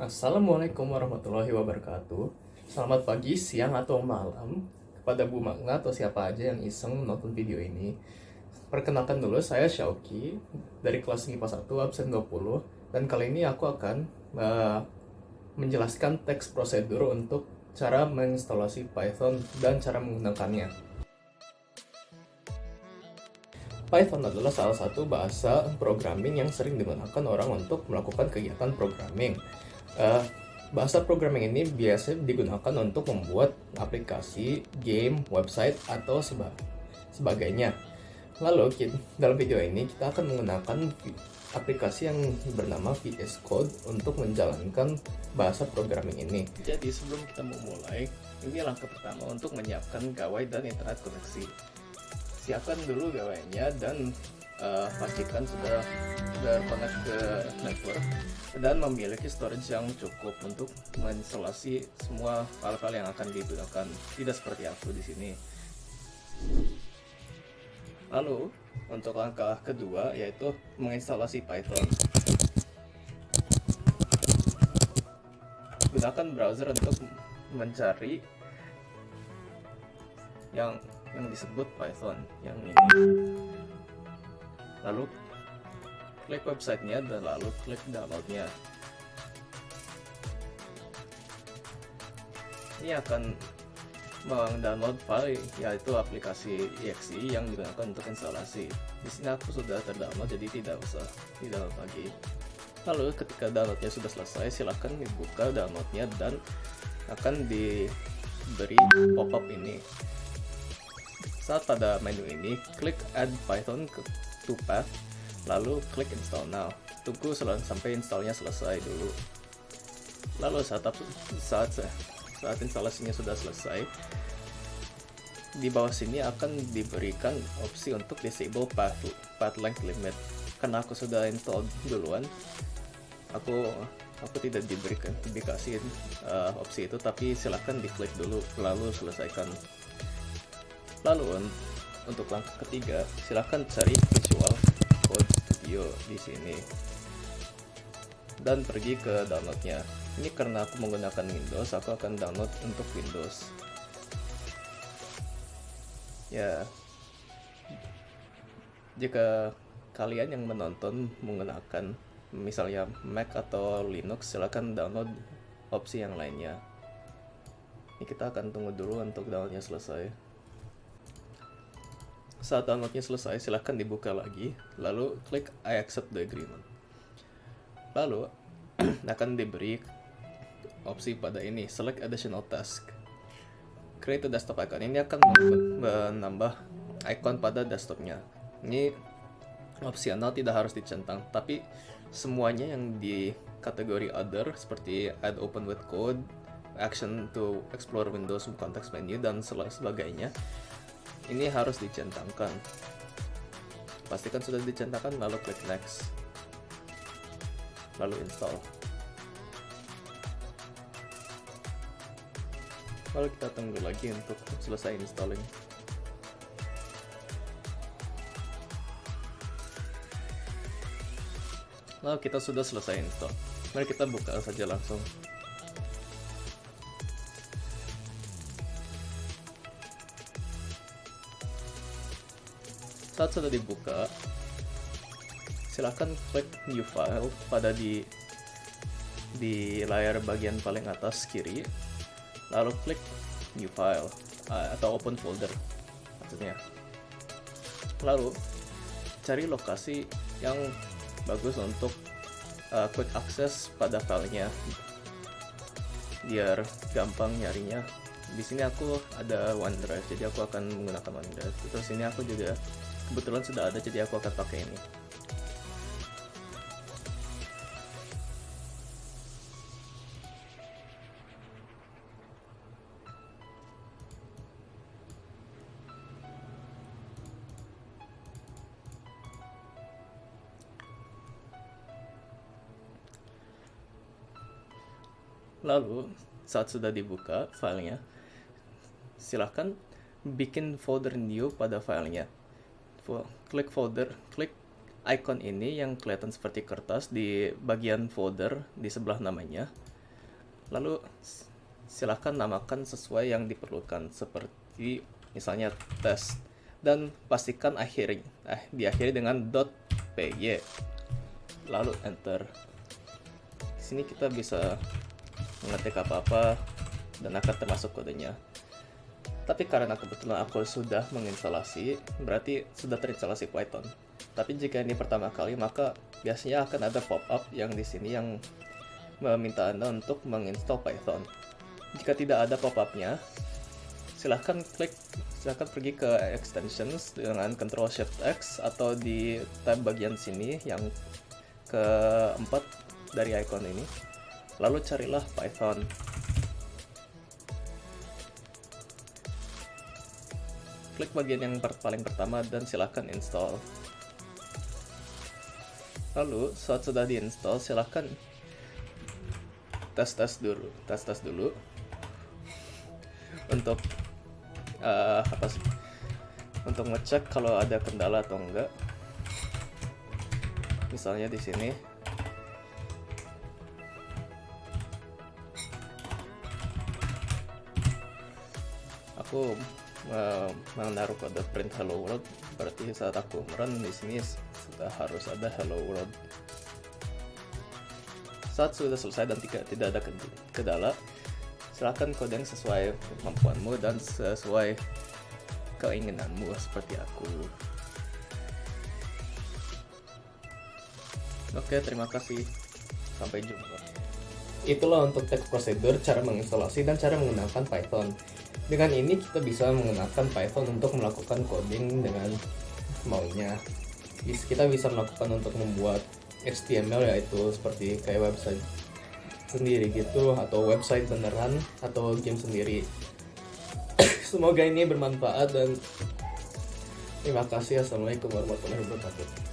Assalamualaikum warahmatullahi wabarakatuh. Selamat pagi, siang, atau malam kepada Bu Magna atau siapa aja yang iseng nonton video ini. Perkenalkan dulu, saya Syauki dari kelas IPA 1 absen 20, dan kali ini aku akan menjelaskan teks prosedur untuk cara menginstalasi Python dan cara menggunakannya. Python adalah salah satu bahasa programming yang sering digunakan orang untuk melakukan kegiatan programming. Bahasa programming ini biasa digunakan untuk membuat aplikasi, game, website, atau sebagainya. Lalu dalam video ini kita akan menggunakan aplikasi yang bernama VS Code untuk menjalankan bahasa programming ini. Jadi sebelum kita memulai, ini langkah pertama untuk menyiapkan gawai dan internet koneksi. Siapkan dulu gawainya dan pastikan sudah connect ke network dan memiliki storage yang cukup untuk menginstalasi semua file-file yang akan digunakan, tidak seperti aku di sini. Lalu untuk langkah kedua yaitu menginstalasi Python. Gunakan browser untuk mencari yang disebut Python yang ini. Lalu klik websitenya dan lalu klik downloadnya. Ini akan mendownload file yaitu aplikasi exe yang digunakan untuk instalasi. Di sini aku sudah terdownload jadi tidak usah di-download lagi. Lalu ketika downloadnya sudah selesai, silahkan dibuka downloadnya dan akan diberi pop-up ini. Saat pada menu ini, klik Add Python to Path, lalu klik Install Now. Tunggu sampai installnya selesai dulu. Lalu saat instalasinya sudah selesai, di bawah sini akan diberikan opsi untuk disable path length limit. Karena aku sudah install duluan, aku tidak dikasih opsi itu, tapi silahkan diklik dulu lalu selesaikan. Lalu untuk langkah ketiga, silahkan cari Visual Code Studio di sini dan pergi ke downloadnya. Ini karena aku menggunakan Windows, aku akan download untuk Windows. Ya, jika kalian yang menonton menggunakan misalnya Mac atau Linux, silahkan download opsi yang lainnya. Ini kita akan tunggu dulu untuk downloadnya selesai. Saat downloadnya selesai, silahkan dibuka lagi, lalu klik I accept the agreement. Lalu akan diberi opsi pada ini, select additional task. Create a desktop icon. Ini akan menambah icon pada desktopnya. Ini opsional, tidak harus dicentang, tapi semuanya yang di kategori other seperti add open with code, action to explore Windows context menu, dan sebagainya, ini harus dicentangkan. Pastikan sudah dicentangkan, lalu klik next, lalu install. Lalu kita tunggu lagi untuk selesai installing. Lalu kita sudah selesai install. Mari kita buka saja langsung. Saat sudah dibuka, silahkan klik new file pada di layar bagian paling atas kiri, lalu klik new file atau open folder maksudnya. Lalu cari lokasi yang bagus untuk quick access pada filenya biar gampang nyarinya. Di sini aku ada OneDrive, jadi aku akan menggunakan OneDrive. Terus ini aku juga kebetulan sudah ada, jadi aku akan pakai ini. Lalu saat sudah dibuka filenya, silahkan bikin folder new pada filenya. Klik icon ini yang kelihatan seperti kertas di bagian folder di sebelah namanya. Lalu silahkan namakan sesuai yang diperlukan, seperti misalnya test, dan pastikan diakhiri dengan .py, lalu enter. Di sini kita bisa mengetik apa-apa dan akan termasuk kodenya. Tapi karena kebetulan aku sudah menginstalasi, berarti sudah terinstalasi Python. Tapi jika ini pertama kali, maka biasanya akan ada pop-up yang di sini yang meminta Anda untuk menginstal Python. Jika tidak ada pop-up-nya, silahkan pergi ke extensions dengan Ctrl+Shift+X atau di tab bagian sini yang keempat dari icon ini. Lalu carilah Python. Klik bagian yang paling pertama dan silahkan install. Lalu saat sudah diinstal, silahkan tes dulu untuk untuk ngecek kalau ada kendala atau enggak. Misalnya di sini aku menaruh kode print hello world, berarti saat aku run di sini sudah harus ada hello world. Saat sudah selesai dan tidak ada kendala, silakan kode yang sesuai kemampuanmu dan sesuai keinginanmu seperti aku. Oke, terima kasih. Sampai jumpa. Itulah untuk teks prosedur, cara menginstalasi, dan cara menggunakan Python. Dengan ini kita bisa menggunakan Python untuk melakukan coding dengan maunya. Kita bisa melakukan untuk membuat HTML, yaitu seperti kayak website sendiri gitu, atau website beneran, atau game sendiri. Semoga ini bermanfaat dan terima kasih. Assalamualaikum warahmatullahi wabarakatuh.